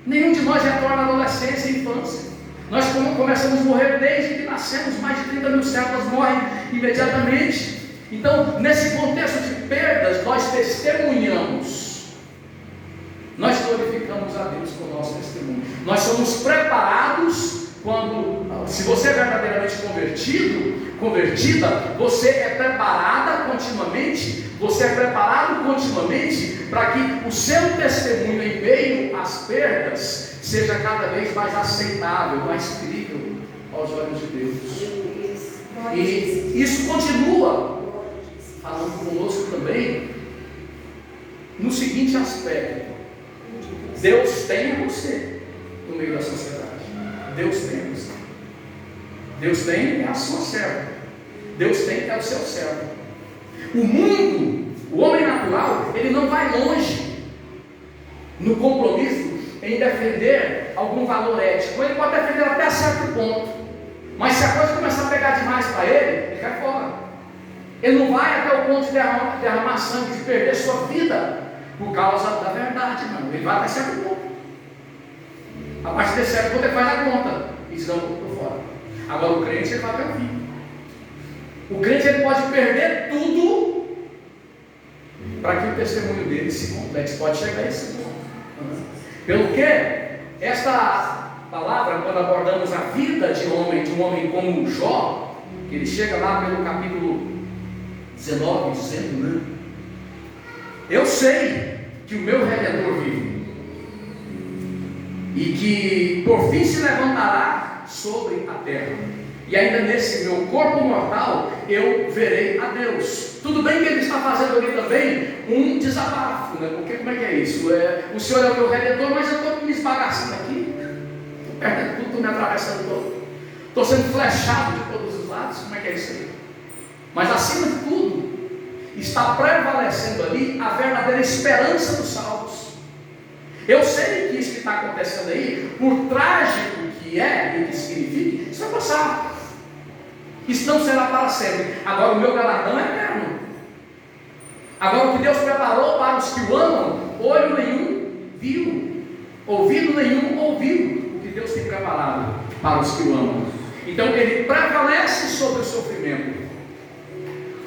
S1: Nenhum de nós retorna à adolescência e infância. Nós começamos a morrer desde que nascemos. Mais de 30 mil servos morrem imediatamente. Então, nesse contexto de perdas, nós testemunhamos. Nós glorificamos a Deus com o nosso testemunho. Nós somos preparados quando, se você é verdadeiramente convertida, você é preparada continuamente. Você é preparado continuamente para que o seu testemunho em meio às perdas seja cada vez mais aceitável, mais crível aos olhos de Deus. E isso continua falando conosco também no seguinte aspecto: Deus tem você no meio da sociedade. Deus tem você. Deus tem é a sua serva. Deus tem é o seu servo. O mundo, o homem natural, ele não vai longe no compromisso em defender algum valor ético. Ele pode defender até certo ponto, mas se a coisa começar a pegar demais para ele, ele cai fora. Ele não vai até o ponto de derramar sangue, de perder sua vida por causa da verdade, não. Ele vai até certo ponto. A partir desse certo ponto ele faz a conta e diz: não, estou fora. Agora o crente, ele vai até o fim. O crente, ele pode perder tudo para que o testemunho dele se complete. Pode chegar a esse ponto. Pelo que esta palavra, quando abordamos a vida de um homem como Jó, que ele chega lá pelo capítulo 19, dizendo, né? Eu sei que o meu Redentor vive, e que por fim se levantará sobre a terra, e ainda nesse meu corpo mortal eu verei a Deus. Tudo bem que ele está fazendo ali também um desabafo, né? Porque como é que é isso? O Senhor é o meu Redentor, mas eu estou me esbagaçando aqui, estou perdendo tudo, estou me atravessando todo, estou sendo flechado de todos os lados. Como é que é isso aí? Mas acima de tudo, está prevalecendo ali a verdadeira esperança dos salvos. Eu sei que isso que está acontecendo aí, por trágico que é e que significa, isso vai passar. Isso não será para sempre. Agora o meu galardão é eterno. Agora o que Deus preparou para os que o amam, olho nenhum viu, ouvido nenhum ouviu o que Deus tem preparado para os que o amam. Então ele prevalece sobre o sofrimento,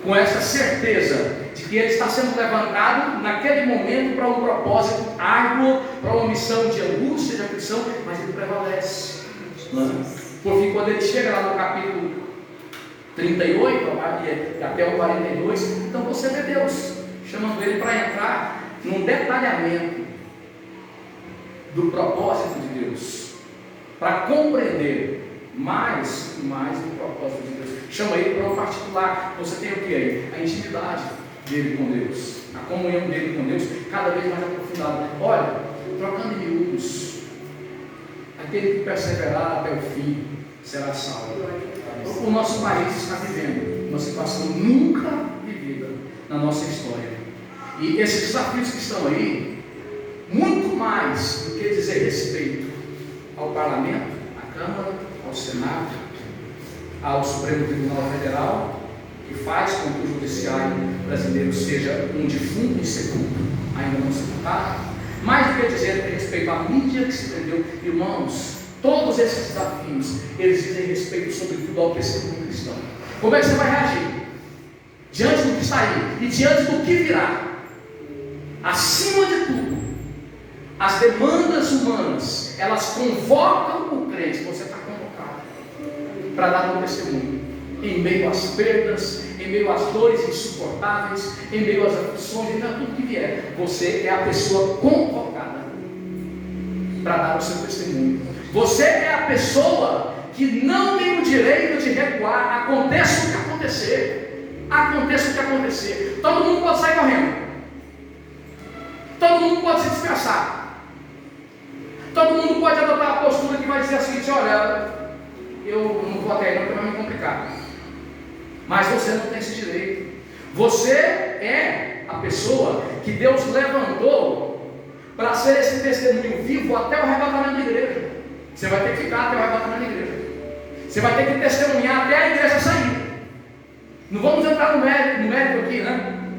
S1: com essa certeza de que ele está sendo levantado naquele momento para um propósito árduo, para uma missão de angústia, de aflição, mas ele prevalece. Porque quando ele chega lá no capítulo 38 e até o 42, então você vê Deus chamando ele para entrar num detalhamento do propósito de Deus, para compreender mais e mais do propósito de Deus. Chama ele para um particular. Você tem o que aí? A intimidade dele com Deus, a comunhão dele com Deus, cada vez mais aprofundada. Olha, trocando em miúdos, aquele que perseverar até o fim será salvo. O nosso país está vivendo uma situação nunca vivida na nossa história, e esses desafios que estão aí, muito mais do que dizer respeito ao parlamento, à Câmara, ao Senado, ao Supremo Tribunal Federal, que faz com que o judiciário brasileiro seja um defunto insepulto, ainda não sepultado, mais do que dizer respeito à mídia que se prendeu. Irmãos, todos esses desafios, eles dizem respeito sobretudo ao testemunho cristão. Como é que você vai reagir diante do que está aí e diante do que virá? Acima de tudo, as demandas humanas, elas convocam o crente. Você está convocado para dar um testemunho em meio às perdas, em meio às dores insuportáveis, em meio às aflições, em meio a tudo que vier. Você é a pessoa convocada para dar o seu testemunho. Você é a pessoa que não tem o direito de recuar, aconteça o que acontecer. Aconteça o que acontecer. Todo mundo pode sair correndo, todo mundo pode se dispersar, todo mundo pode adotar a postura que vai dizer a seguinte: olha, eu não vou até aí não, porque vai me complicar. Mas você não tem esse direito. Você é a pessoa que Deus levantou para ser esse testemunho vivo até o arrebatamento da igreja. Você vai ter que ficar até o arrebatamento da igreja. Você vai ter que testemunhar até a igreja sair. Não vamos entrar no mérito aqui, né?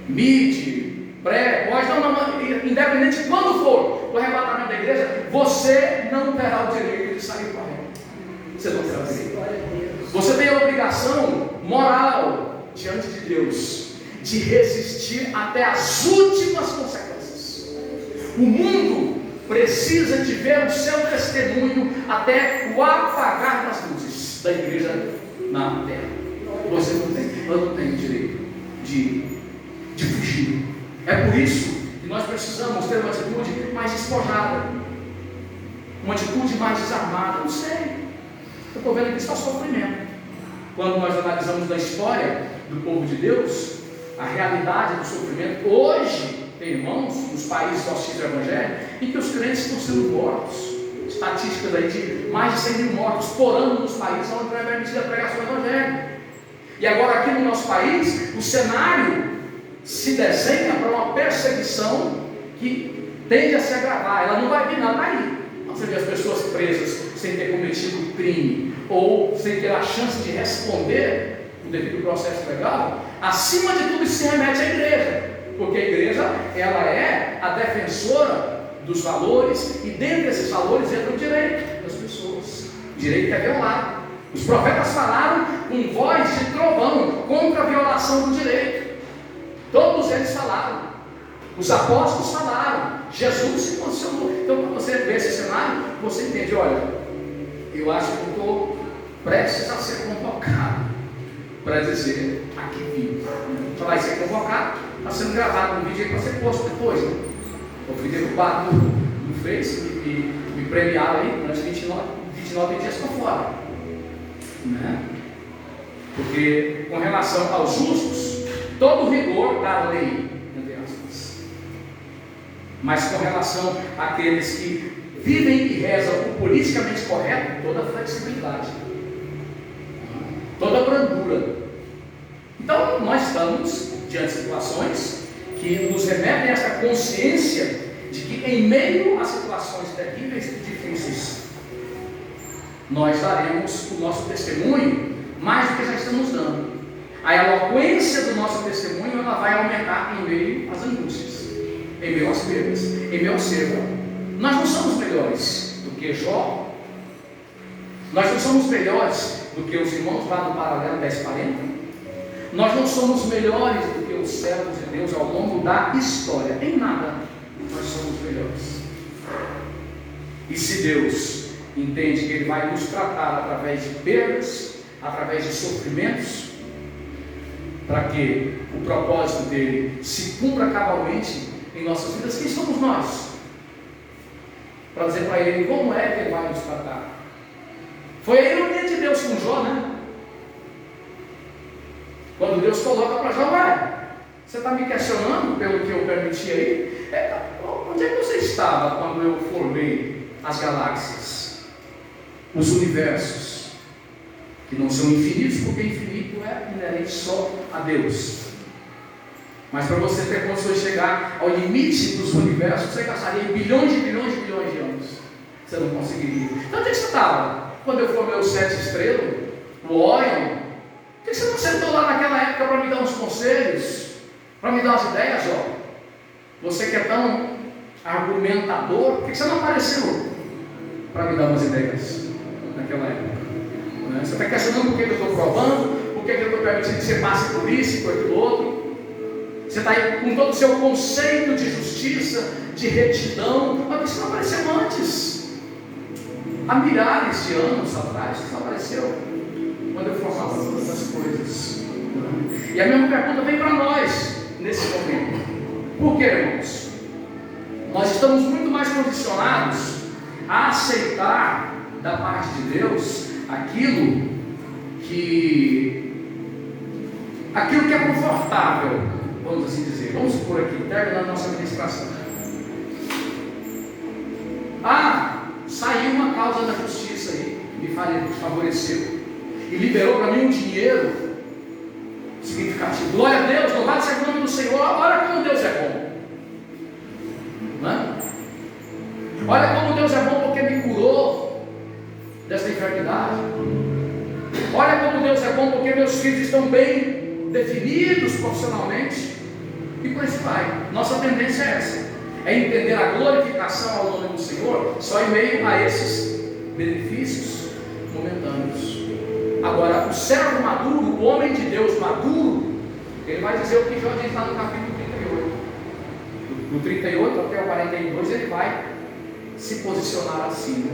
S1: Mid, pré, pós, não, independente de quando for o arrebatamento da igreja, você não terá o direito de sair correndo. Você não terá o direito. Você tem a obrigação moral diante de Deus de resistir até as últimas consequências. O mundo precisa de ver o seu testemunho até o apagar das luzes da igreja na terra. Você não tem, eu não tenho direito de fugir. É por isso que nós precisamos ter uma atitude mais despojada, uma atitude mais desarmada. Não sei, eu estou vendo aqui só sofrimento. Quando nós analisamos na história do povo de Deus, a realidade do sofrimento, hoje tem irmãos nos países hostis ao Evangelho em que os crentes estão sendo mortos. Estatísticas aí de mais de 100 mil mortos por ano nos países onde não é permitida a pregação do Evangelho. E agora aqui no nosso país, o cenário se desenha para uma perseguição que tende a se agravar. Ela não vai vir nada aí. Você vê as pessoas presas sem ter cometido crime, ou sem ter a chance de responder o devido processo legal, acima de tudo isso se remete à igreja, porque a igreja, ela é a defensora dos valores, e dentro desses valores entra o direito das pessoas. O direito é violado. Os profetas falaram com voz de trovão contra a violação do direito. Todos eles falaram. Os apóstolos falaram. Jesus se posicionou. Então, quando você vê esse cenário, você entende: olha, eu acho que eu estou prestes a ser convocado para dizer: aqui vivo. Então, vai ser convocado, está sendo gravado um vídeo aí para ser posto depois, né? Eu fui derrubado no Face e me premiaram aí, durante 29 dias estou fora, né? Porque com relação aos justos, todo o rigor da lei, entre aspas, mas com relação àqueles que vivem e rezam o politicamente correto, toda a flexibilidade, toda a brandura. Então nós estamos diante de situações que nos remetem a essa consciência de que em meio a situações terríveis e difíceis, nós daremos o nosso testemunho mais do que já estamos dando. A eloquência do nosso testemunho, ela vai aumentar em meio às angústias, em meio às perdas, em meio ao cerco. Nós não somos melhores do que Jó, nós não somos melhores do que os irmãos lá do Paralelo 1040, nós não somos melhores do que os servos de Deus ao longo da história, em nada nós somos melhores. E se Deus entende que Ele vai nos tratar através de perdas, através de sofrimentos, para que o propósito dele se cumpra cabalmente em nossas vidas, quem somos nós? Para dizer para Ele como é que Ele vai nos tratar. Foi a ironia de Deus com Jó, né? Quando Deus coloca para Jó: ué, você está me questionando pelo que eu permiti aí? Onde é que você estava quando eu formei as galáxias, os universos, que não são infinitos, porque infinito é inerente só a Deus. Mas para você ter condições de chegar ao limite dos universos, você gastaria bilhões de anos. Você não conseguiria. Então onde é que você estava quando eu formei os 7 estrelas, o Orion? Por que você não sentou lá naquela época para me dar uns conselhos, para me dar umas ideias, ó? Você que é tão argumentador, por que você não apareceu para me dar umas ideias naquela época? Você está questionando por que eu estou provando, por que eu estou permitindo que você passe por isso e por aquilo outro. Você está aí com todo o seu conceito de justiça, de retidão, mas isso não apareceu antes. Há milhares de anos atrás, isso não apareceu quando eu formava todas as coisas. E a mesma pergunta vem para nós nesse momento. Por que, irmãos? Nós estamos muito mais condicionados a aceitar da parte de Deus aquilo que é confortável, vamos assim dizer. Vamos por aqui, terminando nossa administração. Saiu uma causa da justiça aí, me favoreceu e liberou para mim um dinheiro significativo. Glória a Deus, louvado seja o nome do Senhor. Olha como Deus é bom, não é? Olha como Deus é bom, porque me curou desta enfermidade. Olha como Deus é bom, porque meus filhos estão bem definidos profissionalmente. E por isso vai. Nossa tendência é essa: é entender a glorificação ao nome do Senhor só em meio a esses benefícios momentâneos. Agora, o servo maduro, o homem de Deus maduro, ele vai dizer o que Jó diz lá no capítulo 38. Do 38 até o 42, ele vai se posicionar assim: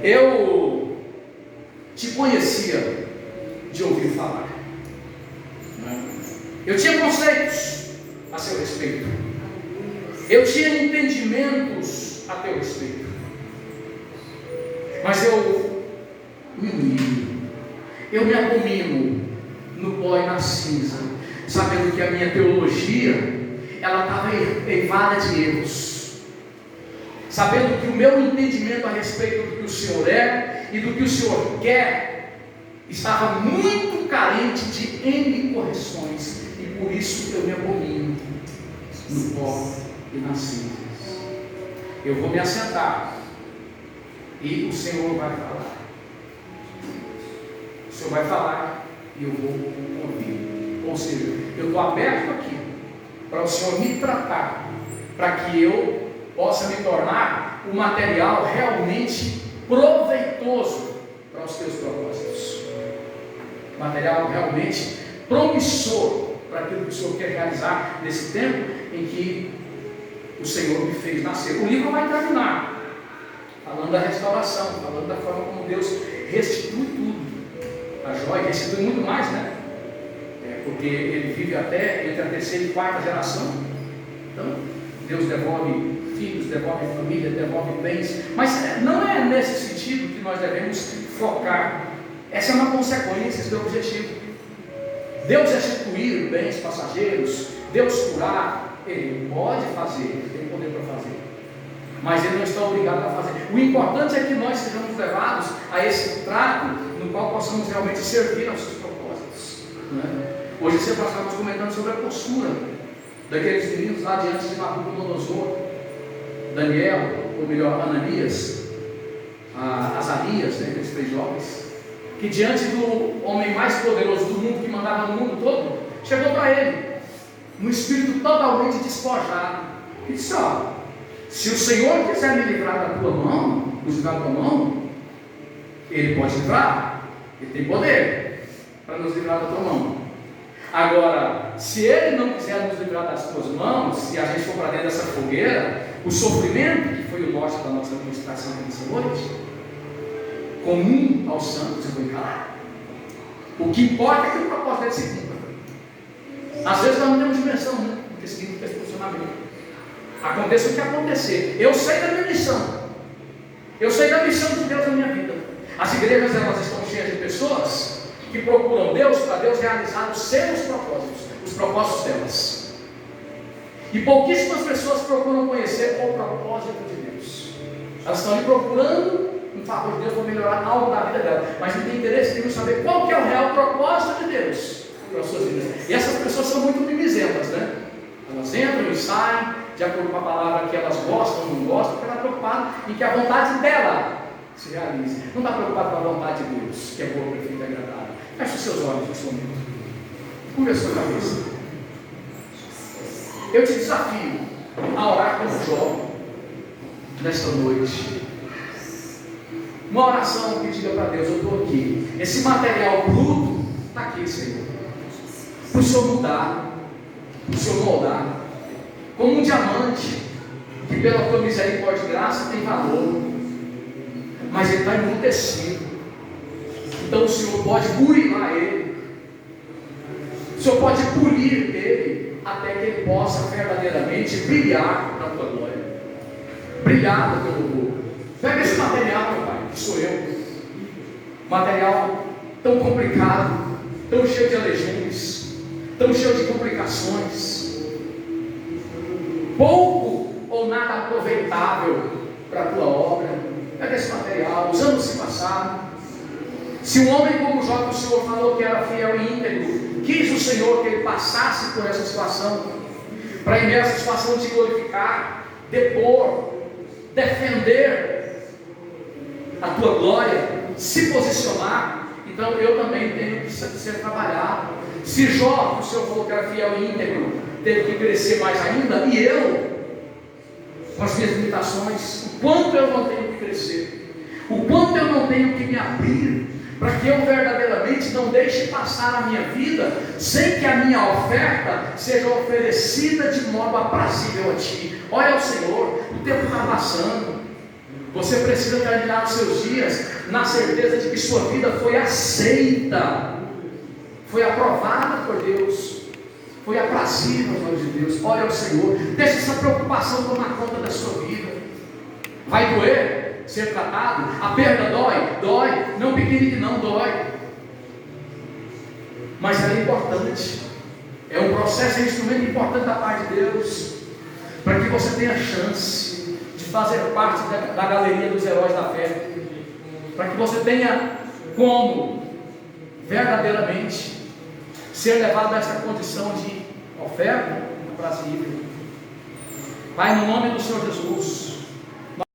S1: eu te conhecia de ouvir falar, eu tinha conceitos a seu respeito, eu tinha entendimentos a teu respeito, mas eu me humilho, eu me abomino no pó e na cinza, sabendo que a minha teologia ela estava eivada de erros, sabendo que o meu entendimento a respeito do que o Senhor é e do que o Senhor quer estava muito carente de N correções, e por isso eu me abomino no pó e nas cinzas. Eu vou me assentar e o Senhor vai falar. O Senhor vai falar e eu vou ouvir. Ou seja, eu estou aberto aqui para o Senhor me tratar, para que eu possa me tornar um material realmente proveitoso para os teus propósitos, material realmente promissor para aquilo que o Senhor quer realizar nesse tempo em que o Senhor me fez nascer. O livro vai terminar falando da restauração, falando da forma como Deus restitui tudo. A joia restitui muito mais, né? Porque ele vive até entre a terceira e quarta geração. Então, Deus devolve filhos, devolve família, devolve bens. Mas não é nesse sentido que nós devemos focar. Essa é uma consequência, esse é o objetivo. Deus restituir bens passageiros, Deus curar, Ele pode fazer, Ele tem poder para fazer, mas Ele não está obrigado a fazer. O importante é que nós sejamos levados a esse trato no qual possamos realmente servir aos seus propósitos, né? Hoje cedo nós estávamos comentando sobre a postura daqueles meninos lá diante de Nabucodonosor, Daniel, ou melhor, Ananias, Azarias, né, aqueles 3 jovens, que diante do homem mais poderoso do mundo, que mandava no mundo todo, chegou para ele, num espírito totalmente despojado, e disse: ó, se o Senhor quiser me livrar da tua mão, nos livrar da tua mão, Ele pode livrar, Ele tem poder para nos livrar da tua mão. Agora, se Ele não quiser nos livrar das tuas mãos, se a gente for para dentro dessa fogueira, o sofrimento, que foi o norte da nossa administração nessa noite, comum aos santos, eu vou encarar. O que importa é que o propósito dele se cumpra. Às vezes nós não temos dimensão, né? Porque significa esse posicionamento. Aconteça o que acontecer, eu sei da minha missão, eu sei da missão de Deus na minha vida. As igrejas, elas estão cheias de pessoas que procuram Deus para Deus realizar os seus propósitos, os propósitos delas. E pouquíssimas pessoas procuram conhecer o propósito de Deus. Elas estão ali procurando um favor de Deus para melhorar algo da vida dela, mas não tem interesse em saber qual que é o real propósito de Deus para as suas vidas. E essas pessoas são muito mimizentas, né? Elas entram e saem de acordo com a palavra que elas gostam ou não gostam, porque ela está preocupada em que a vontade dela se realize. Não está preocupado com a vontade de Deus, que é boa, perfeita e agradável. Feche os seus olhos nesse momento. Curva a sua cabeça. Eu te desafio a orar como Jó nesta noite. Uma oração que diga para Deus: eu estou aqui. Esse material bruto está aqui, Senhor. Para o Senhor mudar, para o Senhor moldar. Como um diamante, que pela tua misericórdia e graça tem valor, mas ele está embrutecido. Então o Senhor pode burilar ele, o Senhor pode polir ele, até que ele possa verdadeiramente brilhar na tua glória, brilhar no teu louvor. Pega esse material, meu Pai, que sou eu, material tão complicado, tão cheio de aleijões, tão cheio de complicações, pouco ou nada aproveitável para a tua obra. Pega esse material, os anos se passaram. Se um homem como Jó, que o Senhor falou que era fiel e íntegro, quis o Senhor que ele passasse por essa situação, para em essa situação te glorificar, depor, defender a tua glória, se posicionar, então eu também tenho que ser trabalhado. Se Jó, que o Senhor falou que era fiel e íntegro, teve que crescer mais ainda, e eu, com as minhas limitações, o quanto eu não tenho que crescer, o quanto eu não tenho que me abrir, para que eu verdadeiramente não deixe passar a minha vida sem que a minha oferta seja oferecida de modo aprazível a Ti. Olha ao Senhor, o tempo está passando, você precisa terminar os seus dias na certeza de que sua vida foi aceita, foi aprovada por Deus, foi aprazível aos olhos de Deus. Olha ao Senhor, deixa essa preocupação tomar conta da sua vida. Vai doer ser tratado, a perda dói, não pequenininho, não dói, mas é importante, é um processo, é um instrumento importante da parte de Deus, para que você tenha chance de fazer parte da galeria dos heróis da fé, para que você tenha como verdadeiramente ser levado a essa condição de oferta aprazível. Pai, no nome do Senhor Jesus,